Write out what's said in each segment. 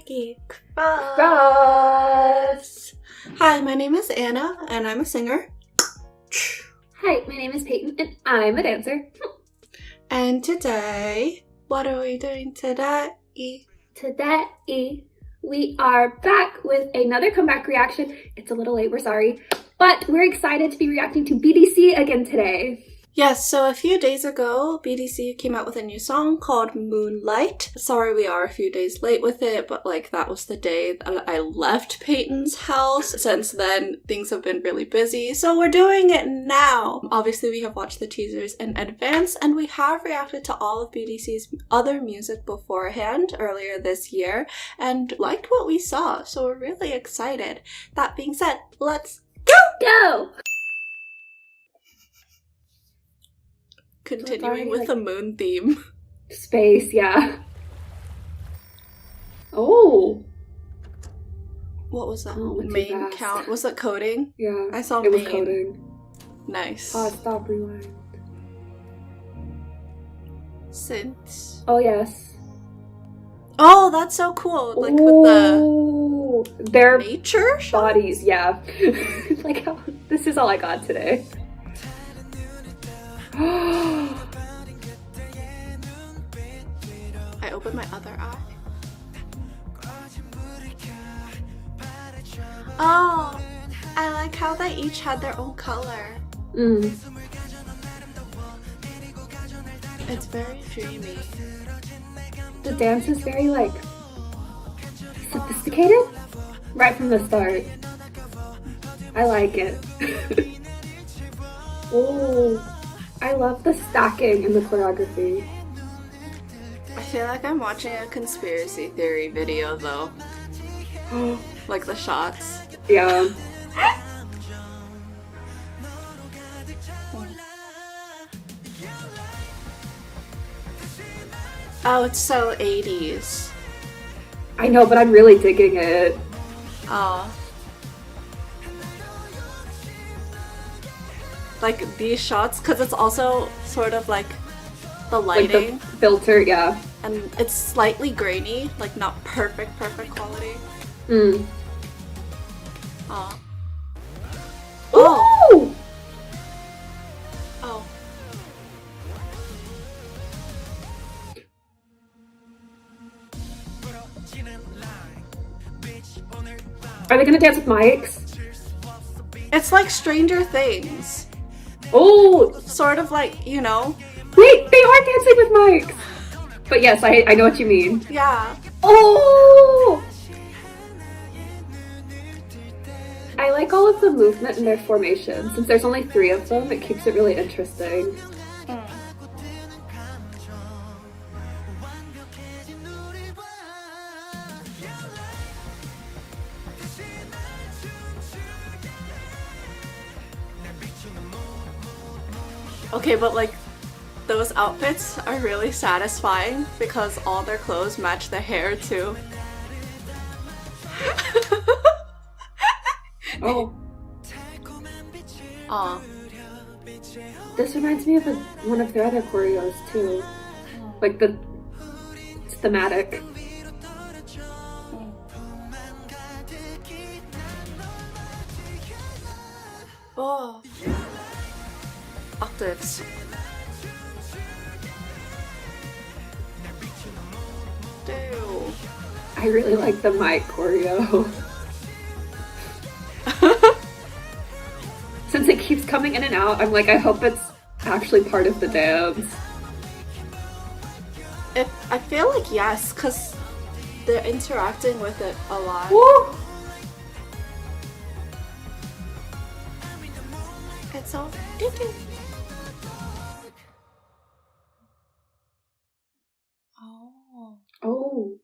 Geek Cross. Hi, my name is Anna, and I'm a singer. Hi, my name is Peyton, and I'm a dancer. And today, what are we doing today? Today, we are back with another comeback reaction. It's a little late, we're sorry. But we're excited to be reacting to BDC again today. Yes, so a few days ago, BDC came out with a new song called Moonlight. Sorry we are a few days late with it, but that was the day that I left Peyton's house. Since then, things have been really busy, so we're doing it now. Obviously, we have watched the teasers in advance, and we have reacted to all of BDC's other music beforehand earlier this year, and liked what we saw, so we're really excited. That being said, let's go! Continuing with the moon theme. Space, yeah. Oh. What was that? Oh, main count? Was it coding? Yeah. I saw it main. was coding. Nice. Stop, rewind. Synths. Oh, yes. Oh, that's so cool. Like with their nature bodies, yeah. Like how this is all I got today. I opened my other eye. Oh, I like how they each had their own color. It's very dreamy. The dance is very sophisticated right from the start. I like it. Oh, I love the stacking and the choreography. I feel like I'm watching a conspiracy theory video though. Like the shots. Yeah. Oh, it's so 80s. I know, but I'm really digging it. Oh. Like these shots, because it's also sort of like the lighting. Like the filter, yeah. And it's slightly grainy, like not perfect quality. Oh. Oh! Oh. Are they gonna dance with mics? It's like Stranger Things. Oh! Sort of like, you know. Wait, they are dancing with mics! But yes, I know what you mean. Yeah. Oh! I like all of the movement in their formation. Since there's only 3 of them, it keeps it really interesting. Okay, but those outfits are really satisfying because all their clothes match the hair too. Oh. Aw. This reminds me of one of their other choreos too. Like it's thematic. Oh. Octaves. Ew. I really like the mic choreo. Since it keeps coming in and out, I'm like, I hope it's actually part of the dance. I feel like yes, because they're interacting with it a lot. Woo! It's so sticky. Oh.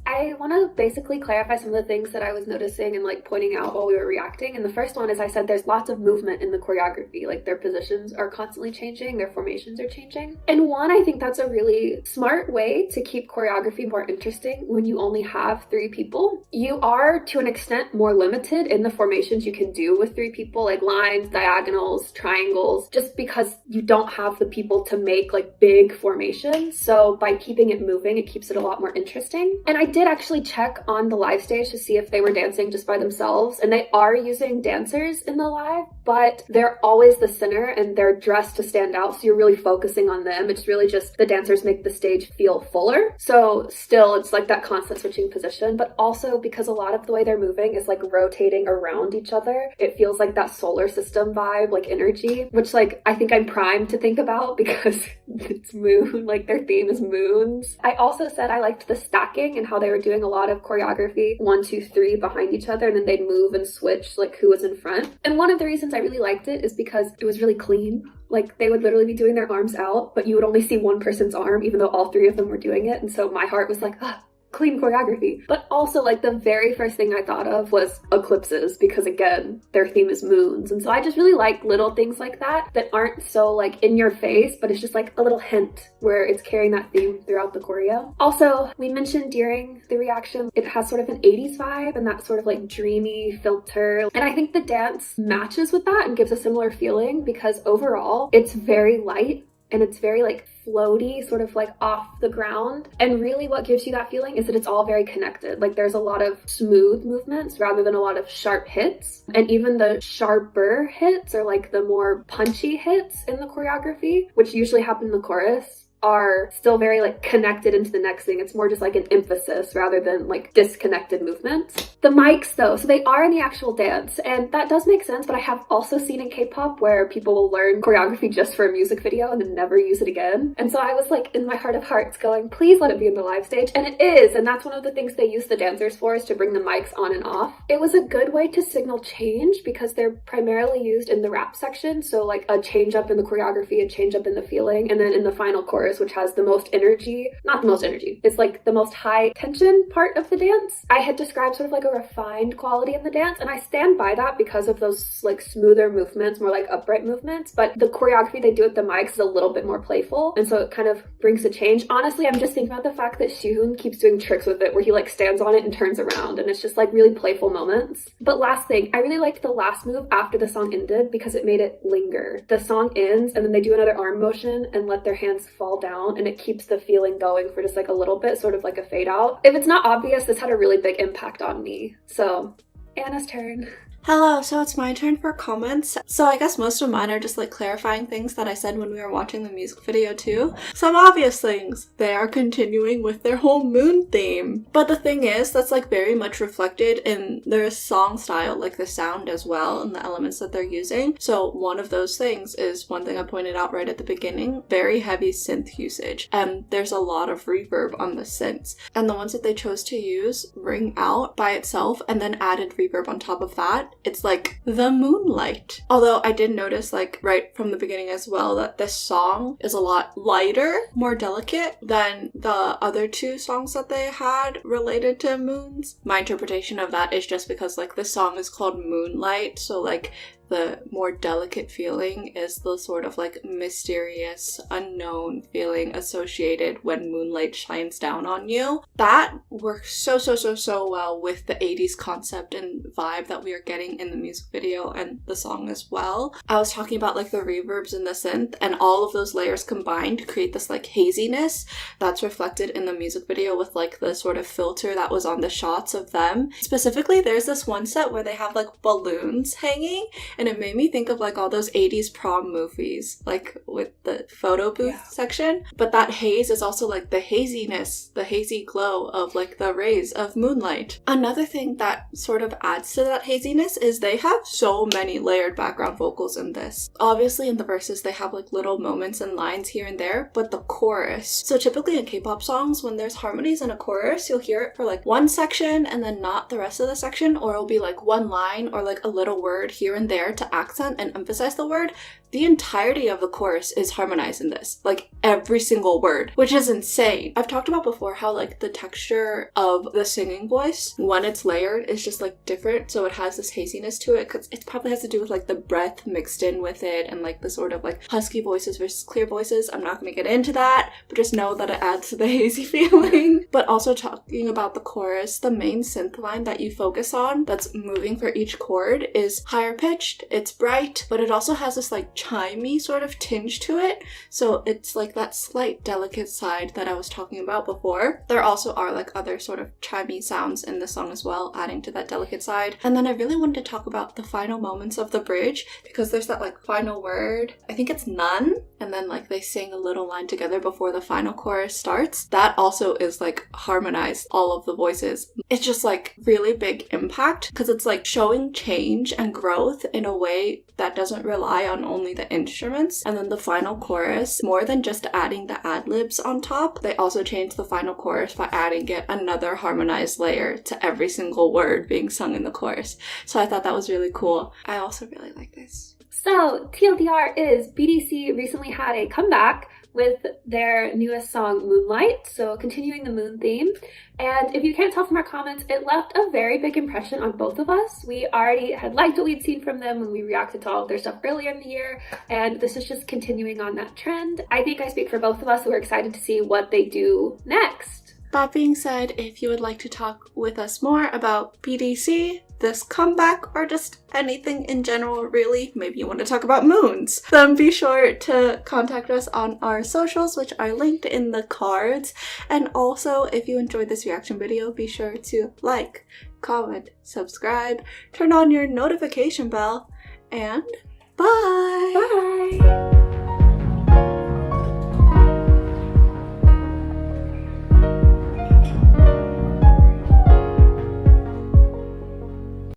I I want to basically clarify some of the things that I was noticing and like pointing out while we were reacting. And the first one is I said there's lots of movement in the choreography, like their positions are constantly changing, their formations are changing. And one, I think that's a really smart way to keep choreography more interesting when you only have 3 people. You are to an extent more limited in the formations you can do with 3 people, like lines, diagonals, triangles, just because you don't have the people to make like big formations. So by keeping it moving, it keeps it a lot more interesting. And I did actually check on the live stage to see if they were dancing just by themselves, and they are using dancers in the live, but they're always the center and they're dressed to stand out, so you're really focusing on them. It's really just the dancers make the stage feel fuller. So still, it's like that constant switching position, but also because a lot of the way they're moving is like rotating around each other, it feels like that solar system vibe, like energy, which like I think I'm primed to think about because it's moon, like their theme is moons. I also said I liked the stacking and how they were doing a lot of choreography 1, 2, 3 behind each other, and then they'd move and switch like who was in front. And one of the reasons I really liked it is because it was really clean. Like they would literally be doing their arms out, but you would only see one person's arm, even though all 3 of them were doing it. And so my heart was like, ah, clean choreography. But also like the very first thing I thought of was eclipses, because again, their theme is moons. And so I just really like little things like that aren't so like in your face, but it's just like a little hint where it's carrying that theme throughout the choreo. Also, we mentioned during the reaction, it has sort of an 80s vibe and that sort of like dreamy filter. And I think the dance matches with that and gives a similar feeling because overall it's very light and it's very like floaty, sort of like off the ground. And really what gives you that feeling is that it's all very connected. Like there's a lot of smooth movements rather than a lot of sharp hits. And even the sharper hits or like the more punchy hits in the choreography, which usually happen in the chorus, are still very like connected into the next thing. It's more just like an emphasis rather than like disconnected movements. The mics though, so they are in the actual dance, and that does make sense, but I have also seen in K-pop where people will learn choreography just for a music video and then never use it again. And so I was like in my heart of hearts going, please let it be in the live stage. And it is, and that's one of the things they use the dancers for, is to bring the mics on and off. It was a good way to signal change because they're primarily used in the rap section, so like a change up in the choreography, a change up in the feeling, and then in the final chorus, which has the most energy, not the most energy, it's like the most high tension part of the dance. I had described sort of like a refined quality in the dance, and I stand by that because of those like smoother movements, more like upright movements, but the choreography they do with the mics is a little bit more playful, and so it kind of brings a change. Honestly, I'm just thinking about the fact that Shihoon keeps doing tricks with it where he like stands on it and turns around, and it's just like really playful moments. But last thing, I really liked the last move after the song ended because it made it linger. The song ends and then they do another arm motion and let their hands fall down, and it keeps the feeling going for just like a little bit, sort of like a fade out. If it's not obvious, this had a really big impact on me. So, Anna's turn. Hello, so it's my turn for comments. So I guess most of mine are just like clarifying things that I said when we were watching the music video too. Some obvious things. They are continuing with their whole moon theme. But the thing is, that's like very much reflected in their song style, like the sound as well, and the elements that they're using. So one of those things is one thing I pointed out right at the beginning, very heavy synth usage. And there's a lot of reverb on the synths. And the ones that they chose to use ring out by itself and then added reverb on top of that. It's like the moonlight. Although I did notice like right from the beginning as well that this song is a lot lighter, more delicate than the other 2 songs that they had related to moons. My interpretation of that is just because like the song is called Moonlight, so like the more delicate feeling is the sort of like mysterious, unknown feeling associated when moonlight shines down on you. That works so well with the 80s concept and vibe that we are getting in the music video and the song as well. I was talking about like the reverbs in the synth, and all of those layers combined create this like haziness that's reflected in the music video with like the sort of filter that was on the shots of them. Specifically, there's this one set where they have like balloons hanging, and it made me think of like all those 80s prom movies, like with the photo booth section. But that haze is also like the haziness, the hazy glow of like the rays of moonlight. Another thing that sort of adds to that haziness is they have so many layered background vocals in this. Obviously in the verses they have like little moments and lines here and there, but the chorus. So typically in K-pop songs, when there's harmonies in a chorus, you'll hear it for like one section and then not the rest of the section, or it'll be like one line or like a little word here and there there to accent and emphasize the word, the entirety of the chorus is harmonized in this. Like, every single word, which is insane. I've talked about before how, like, the texture of the singing voice, when it's layered, is just, like, different. So it has this haziness to it, because it probably has to do with, like, the breath mixed in with it, and, like, the sort of, like, husky voices versus clear voices. I'm not gonna get into that, but just know that it adds to the hazy feeling. But also talking about the chorus, the main synth line that you focus on, that's moving for each chord, is higher pitched, it's bright, but it also has this, like, chimey sort of tinge to it. So it's like that slight delicate side that I was talking about before. There also are like other sort of chimey sounds in the song as well, adding to that delicate side. And then I really wanted to talk about the final moments of the bridge, because there's that like final word, I think it's none, and then like they sing a little line together before the final chorus starts. That also is like harmonized, all of the voices. It's just like really big impact, because it's like showing change and growth in a way that doesn't rely on only the instruments. And then the final chorus, more than just adding the ad-libs on top, they also changed the final chorus by adding yet another harmonized layer to every single word being sung in the chorus. So I thought that was really cool. I also really like this. So TLDR is BDC recently had a comeback with their newest song, Moonlight, so continuing the moon theme. And if you can't tell from our comments, it left a very big impression on both of us. We already had liked what we'd seen from them when we reacted to all of their stuff earlier in the year, and this is just continuing on that trend. I think I speak for both of us, so we're excited to see what they do next. That being said, if you would like to talk with us more about BDC, this comeback, or just anything in general really, maybe you want to talk about moons, then be sure to contact us on our socials, which are linked in the cards. And also, if you enjoyed this reaction video, be sure to like, comment, subscribe, turn on your notification bell, and bye!